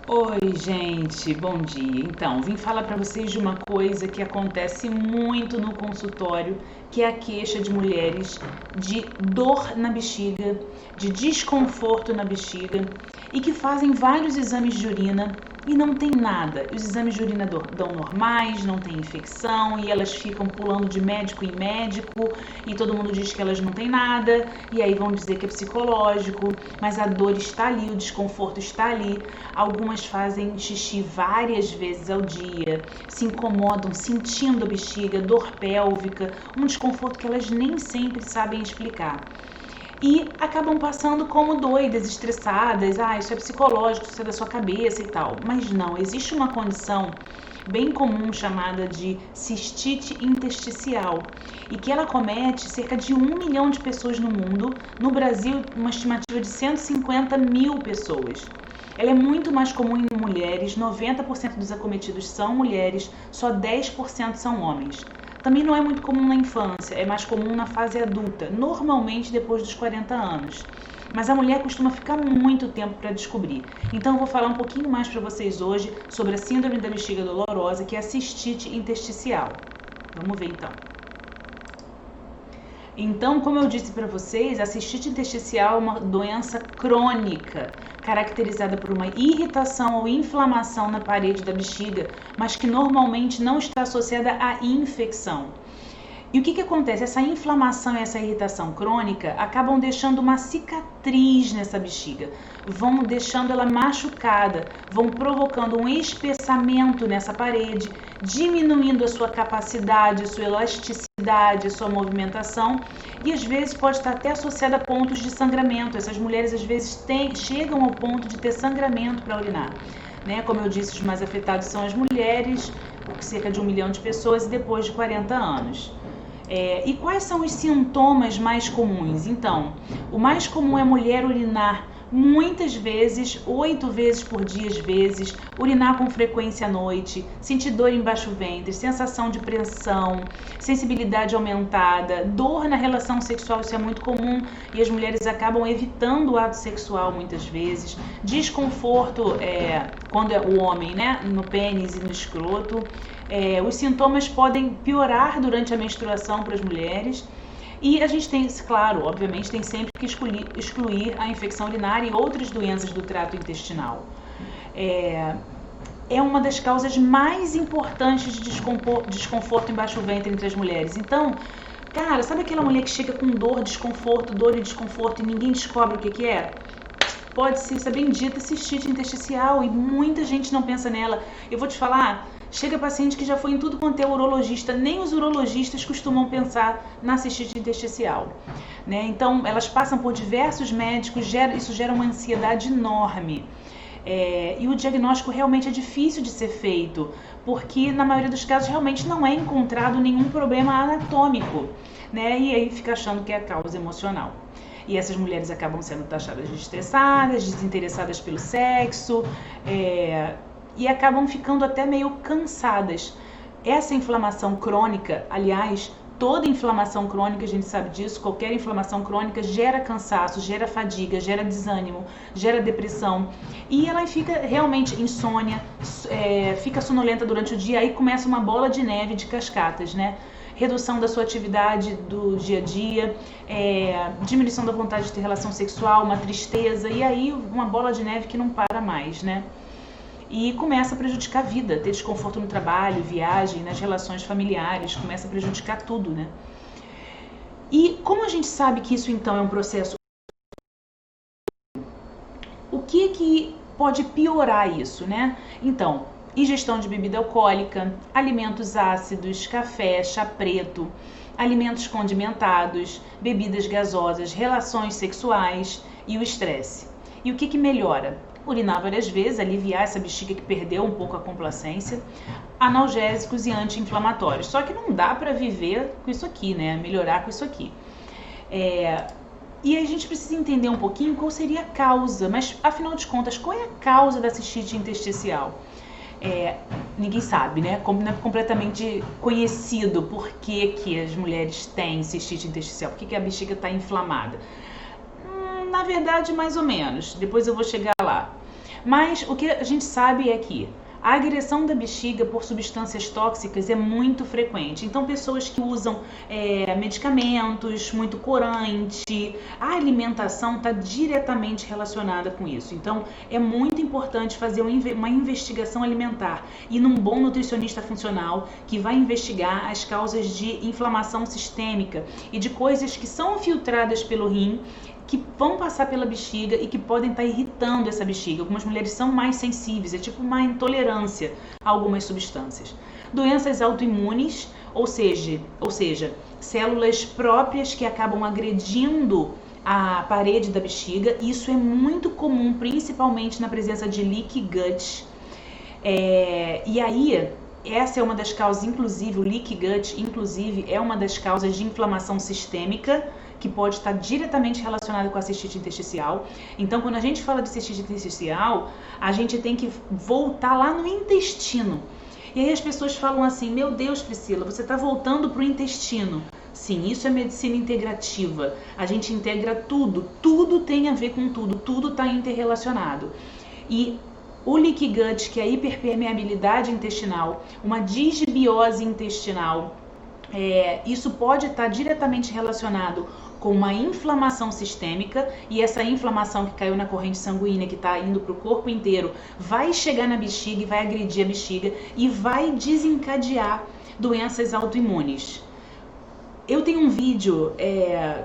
Oi, gente, bom dia. Então, vim falar para vocês de uma coisa que acontece muito no consultório, que é a queixa de mulheres de dor na bexiga, de desconforto na bexiga e que fazem vários exames de urina e não tem nada. Os exames de urina dão normais, não tem infecção e elas ficam pulando de médico em médico e todo mundo diz que elas não têm nada e aí vão dizer que é psicológico, mas a dor está ali, o desconforto está ali. Algumas fazem xixi várias vezes ao dia, se incomodam sentindo a bexiga, dor pélvica, um desconforto que elas nem sempre sabem explicar. E acabam passando como doidas, estressadas, isso é psicológico, isso é da sua cabeça e tal. Mas não, existe uma condição bem comum chamada de cistite intersticial e que ela comete cerca de 1 milhão de pessoas no mundo. No Brasil, uma estimativa de 150 mil pessoas. Ela é muito mais comum em mulheres, 90% dos acometidos são mulheres, só 10% são homens. Também não é muito comum na infância, é mais comum na fase adulta, normalmente depois dos 40 anos. Mas a mulher costuma ficar muito tempo para descobrir. Então eu vou falar um pouquinho mais para vocês hoje sobre a síndrome da bexiga dolorosa, que é a cistite intersticial. Vamos ver então. Então, como eu disse para vocês, a cistite intersticial é uma doença crônica, caracterizada por uma irritação ou inflamação na parede da bexiga, mas que normalmente não está associada à infecção. E o que acontece? Essa inflamação e essa irritação crônica acabam deixando uma cicatriz nessa bexiga, vão deixando ela machucada, vão provocando um espessamento nessa parede, diminuindo a sua capacidade, a sua elasticidade, a sua movimentação e às vezes pode estar até associada a pontos de sangramento. Essas mulheres às vezes chegam ao ponto de ter sangramento para urinar. Como eu disse, os mais afetados são as mulheres, cerca de 1 milhão de pessoas e depois de 40 anos. E quais são os sintomas mais comuns? Então, o mais comum é a mulher urinar muitas vezes, 8 vezes por dia às vezes, urinar com frequência à noite, sentir dor embaixo do ventre, sensação de pressão, sensibilidade aumentada, dor na relação sexual, isso é muito comum e as mulheres acabam evitando o ato sexual muitas vezes, desconforto quando é o homem, no pênis e no escroto. Os sintomas podem piorar durante a menstruação para as mulheres e a gente tem, claro, obviamente, tem sempre que excluir a infecção urinária e outras doenças do trato intestinal. É uma das causas mais importantes de desconforto embaixo do ventre entre as mulheres. Então, cara, sabe aquela mulher que chega com dor e desconforto e ninguém descobre o que é? Pode ser essa bendita cistite intersticial e muita gente não pensa nela. Eu vou te falar, chega paciente que já foi em tudo quanto é urologista, nem os urologistas costumam pensar na cistite intersticial. Então, elas passam por diversos médicos, isso gera uma ansiedade enorme. E o diagnóstico realmente é difícil de ser feito, porque na maioria dos casos realmente não é encontrado nenhum problema anatômico, E aí fica achando que é a causa emocional. E essas mulheres acabam sendo taxadas de estressadas, desinteressadas pelo sexo, e acabam ficando até meio cansadas. Essa inflamação crônica, aliás, toda inflamação crônica, a gente sabe disso, qualquer inflamação crônica gera cansaço, gera fadiga, gera desânimo, gera depressão. E ela fica realmente insônia, fica sonolenta durante o dia, aí começa uma bola de neve de cascatas, Redução da sua atividade do dia a dia, diminuição da vontade de ter relação sexual, uma tristeza, e aí uma bola de neve que não para mais, E começa a prejudicar a vida, ter desconforto no trabalho, viagem, nas relações familiares, começa a prejudicar tudo, E como a gente sabe que isso então é um processo, o que pode piorar isso, Então, ingestão de bebida alcoólica, alimentos ácidos, café, chá preto, alimentos condimentados, bebidas gasosas, relações sexuais e o estresse. E o que melhora? Urinar várias vezes, aliviar essa bexiga que perdeu um pouco a complacência, analgésicos e anti-inflamatórios. Só que não dá para viver com isso aqui, melhorar com isso aqui. E a gente precisa entender um pouquinho qual seria a causa, mas afinal de contas, qual é a causa da cistite intersticial? Ninguém sabe, não é completamente conhecido por que as mulheres têm cistite intersticial, por que a bexiga está inflamada. Na verdade, mais ou menos, depois eu vou chegar lá. Mas o que a gente sabe é que a agressão da bexiga por substâncias tóxicas é muito frequente. Então, pessoas que usam medicamentos, muito corante, a alimentação está diretamente relacionada com isso. Então, é muito importante fazer uma investigação alimentar e num bom nutricionista funcional que vai investigar as causas de inflamação sistêmica e de coisas que são filtradas pelo rim, que vão passar pela bexiga e que podem estar irritando essa bexiga. Algumas mulheres são mais sensíveis, é tipo uma intolerância a algumas substâncias. Doenças autoimunes, ou seja, células próprias que acabam agredindo a parede da bexiga. Isso é muito comum, principalmente na presença de leaky gut. E aí, essa é uma das causas, inclusive, o leaky gut, inclusive, é uma das causas de inflamação sistêmica, que pode estar diretamente relacionado com a cistite intersticial. Então, quando a gente fala de cistite intersticial, a gente tem que voltar lá no intestino. E aí as pessoas falam assim, meu Deus, Priscila, você está voltando para o intestino. Sim, isso é medicina integrativa. A gente integra tudo, tudo tem a ver com tudo está interrelacionado. E o leaky gut, que é a hiperpermeabilidade intestinal, uma disbiose intestinal, isso pode estar diretamente relacionado com uma inflamação sistêmica, e essa inflamação que caiu na corrente sanguínea, que está indo para o corpo inteiro, vai chegar na bexiga e vai agredir a bexiga e vai desencadear doenças autoimunes. Eu tenho um vídeo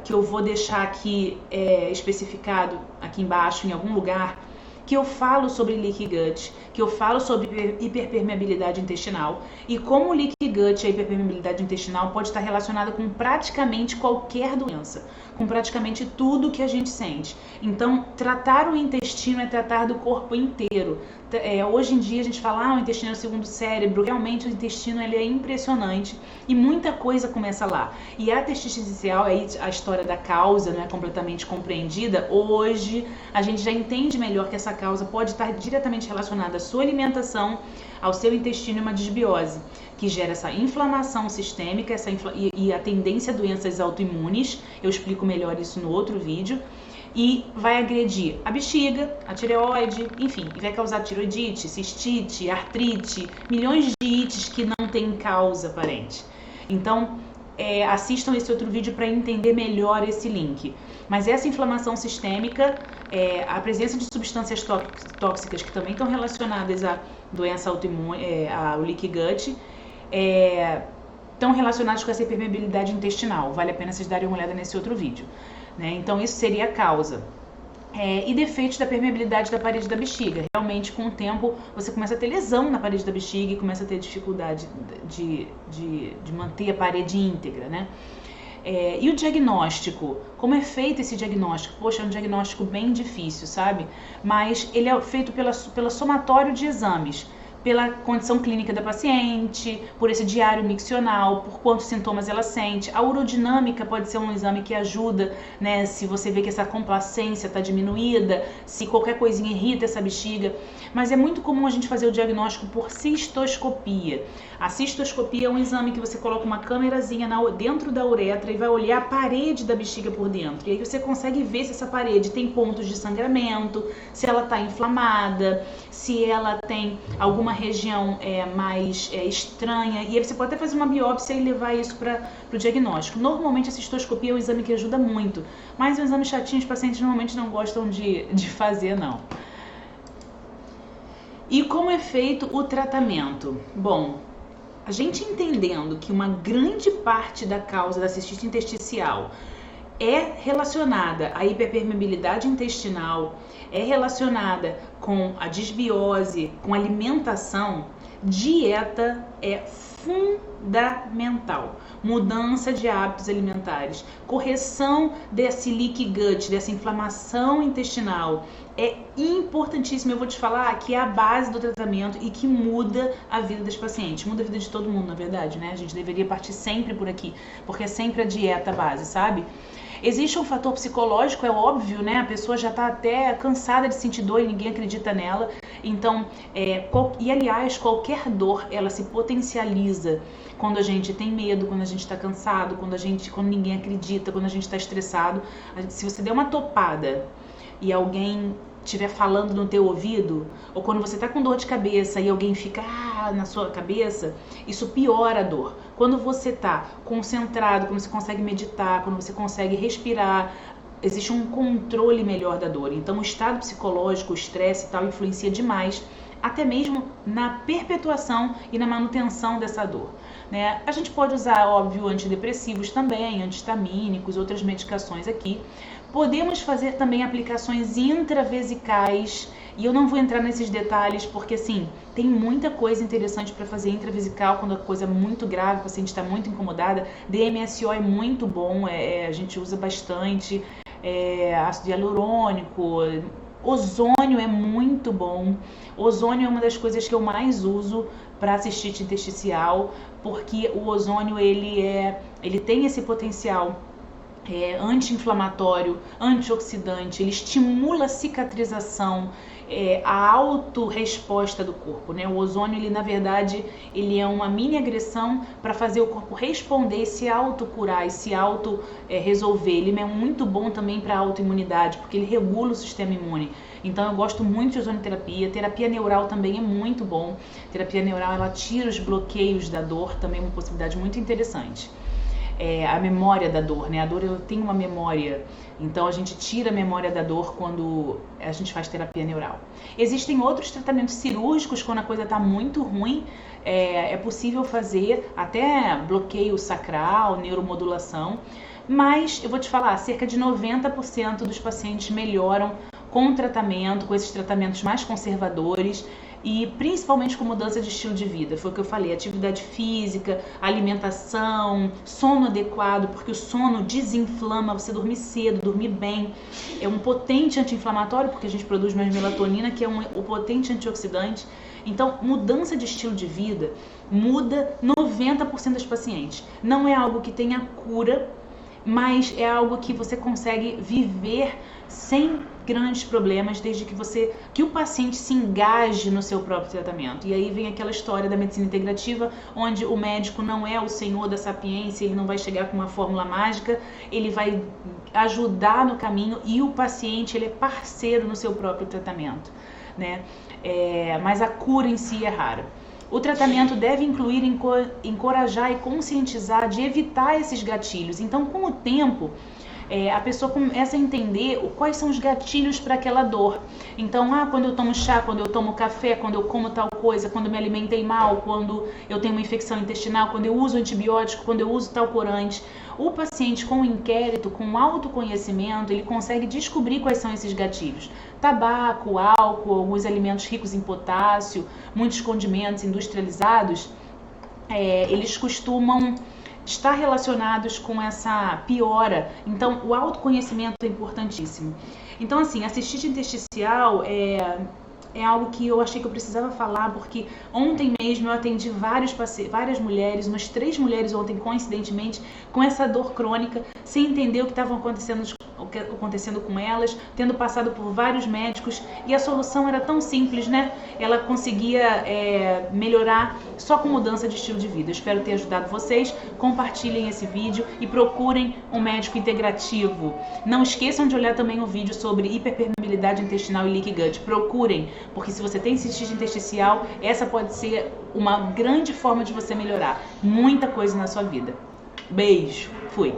que eu vou deixar aqui especificado aqui embaixo em algum lugar, que eu falo sobre leaky gut, que eu falo sobre hiperpermeabilidade intestinal e como o leaky gut e a hiperpermeabilidade intestinal pode estar relacionada com praticamente qualquer doença, com praticamente tudo que a gente sente. Então, tratar o intestino é tratar do corpo inteiro. Hoje em dia a gente fala, o intestino é o segundo cérebro. Realmente o intestino ele é impressionante e muita coisa começa lá. E a cistite intersticial, aí a história da causa não é completamente compreendida. Hoje a gente já entende melhor que essa causa pode estar diretamente relacionada à sua alimentação, ao seu intestino e uma disbiose, que gera essa inflamação sistêmica e a tendência a doenças autoimunes. Eu explico melhor isso no outro vídeo. E vai agredir a bexiga, a tireoide, enfim, e vai causar tiroidite, cistite, artrite, milhões de ites que não tem causa aparente. Então, assistam esse outro vídeo para entender melhor esse link. Mas essa inflamação sistêmica, a presença de substâncias tóxicas que também estão relacionadas à doença autoimune, ao leaky gut, estão relacionadas com essa hiperpermeabilidade intestinal. Vale a pena vocês darem uma olhada nesse outro vídeo. Então isso seria a causa. E defeitos da permeabilidade da parede da bexiga. Realmente, com o tempo, você começa a ter lesão na parede da bexiga e começa a ter dificuldade de manter a parede íntegra, né? E o diagnóstico? Como é feito esse diagnóstico? Poxa, é um diagnóstico bem difícil, sabe? Mas ele é feito pela somatório de exames. Pela condição clínica da paciente, por esse diário miccional, por quantos sintomas ela sente. A urodinâmica pode ser um exame que ajuda, né? Se você vê que essa complacência está diminuída, se qualquer coisinha irrita essa bexiga. Mas é muito comum a gente fazer o diagnóstico por cistoscopia. A cistoscopia é um exame que você coloca uma câmerazinha dentro da uretra e vai olhar a parede da bexiga por dentro. E aí você consegue ver se essa parede tem pontos de sangramento, se ela está inflamada, se ela tem alguma região mais estranha, e aí você pode até fazer uma biópsia e levar isso para o diagnóstico. Normalmente a cistoscopia é um exame que ajuda muito, mas é um exame chatinho, os pacientes normalmente não gostam de fazer, não. E como é feito o tratamento? Bom, a gente entendendo que uma grande parte da causa da cistite intersticial é relacionada à hiperpermeabilidade intestinal, é relacionada com a disbiose, com a alimentação, dieta é fundamental. Mudança de hábitos alimentares, correção desse leaky gut, dessa inflamação intestinal, é importantíssimo. Eu vou te falar que é a base do tratamento e que muda a vida das pacientes, muda a vida de todo mundo, na verdade, né? A gente deveria partir sempre por aqui, porque é sempre a dieta base, sabe? Existe um fator psicológico, é óbvio, né? A pessoa já está até cansada de sentir dor e ninguém acredita nela. Então, aliás, qualquer dor, ela se potencializa quando a gente tem medo, quando a gente está cansado, quando ninguém acredita, quando a gente está estressado. Se você der uma topada e alguém estiver falando no teu ouvido, ou quando você está com dor de cabeça e alguém fica na sua cabeça, isso piora a dor. Quando você está concentrado, quando você consegue meditar, quando você consegue respirar, existe um controle melhor da dor. Então o estado psicológico, o estresse e tal, influencia demais, até mesmo na perpetuação e na manutenção dessa dor, né? A gente pode usar, óbvio, antidepressivos também, antihistamínicos, outras medicações aqui. Podemos fazer também aplicações intravesicais, e eu não vou entrar nesses detalhes porque, assim, tem muita coisa interessante para fazer intravesical quando a coisa é muito grave, o paciente está muito incomodada. DMSO é muito bom, a gente usa bastante, ácido hialurônico, ozônio é muito bom. Ozônio é uma das coisas que eu mais uso para cistite intersticial, porque o ozônio ele tem esse potencial anti-inflamatório, antioxidante, ele estimula a cicatrização, a autorresposta do corpo, né? O ozônio, ele na verdade, ele é uma mini agressão para fazer o corpo responder e se autocurar e se auto-resolver. Ele é muito bom também para a autoimunidade, porque ele regula o sistema imune. Então eu gosto muito de ozonoterapia. Terapia neural também é muito bom. Terapia neural, ela tira os bloqueios da dor, também é uma possibilidade muito interessante. A memória da dor, né? A dor, ela tem uma memória, então a gente tira a memória da dor quando a gente faz terapia neural. Existem outros tratamentos cirúrgicos quando a coisa está muito ruim, é possível fazer até bloqueio sacral, neuromodulação, mas eu vou te falar, cerca de 90% dos pacientes melhoram com tratamento, com esses tratamentos mais conservadores, e principalmente com mudança de estilo de vida. Foi o que eu falei, atividade física, alimentação, sono adequado, porque o sono desinflama, você dormir cedo, dormir bem. É um potente anti-inflamatório, porque a gente produz mais melatonina, que é um potente antioxidante. Então, mudança de estilo de vida muda 90% dos pacientes. Não é algo que tenha cura, mas é algo que você consegue viver sem grandes problemas, desde que o paciente se engaje no seu próprio tratamento. E aí vem aquela história da medicina integrativa, onde o médico não é o senhor da sapiência, ele não vai chegar com uma fórmula mágica, ele vai ajudar no caminho, e o paciente, ele é parceiro no seu próprio tratamento, né? Mas a cura em si é rara. O tratamento deve incluir encorajar e conscientizar de evitar esses gatilhos. Então, com o tempo, a pessoa começa a entender quais são os gatilhos para aquela dor. Então, quando eu tomo chá, quando eu tomo café, quando eu como tal coisa, quando eu me alimentei mal, quando eu tenho uma infecção intestinal, quando eu uso antibiótico, quando eu uso tal corante. O paciente, com o inquérito, com o autoconhecimento, ele consegue descobrir quais são esses gatilhos. Tabaco, álcool, alguns alimentos ricos em potássio, muitos condimentos industrializados, eles costumam estar relacionados com essa piora. Então, o autoconhecimento é importantíssimo. Então, assim, a cistite intersticial é algo que eu achei que eu precisava falar, porque ontem mesmo eu atendi várias mulheres, umas 3 mulheres ontem, coincidentemente, com essa dor crônica, sem entender o que estava acontecendo com elas, tendo passado por vários médicos, e a solução era tão simples, né? Ela conseguia melhorar só com mudança de estilo de vida. Eu espero ter ajudado vocês. Compartilhem esse vídeo e procurem um médico integrativo. Não esqueçam de olhar também o vídeo sobre hiperpermeabilidade intestinal e leaky gut. Procurem, porque se você tem cistite intersticial, essa pode ser uma grande forma de você melhorar muita coisa na sua vida. Beijo, fui!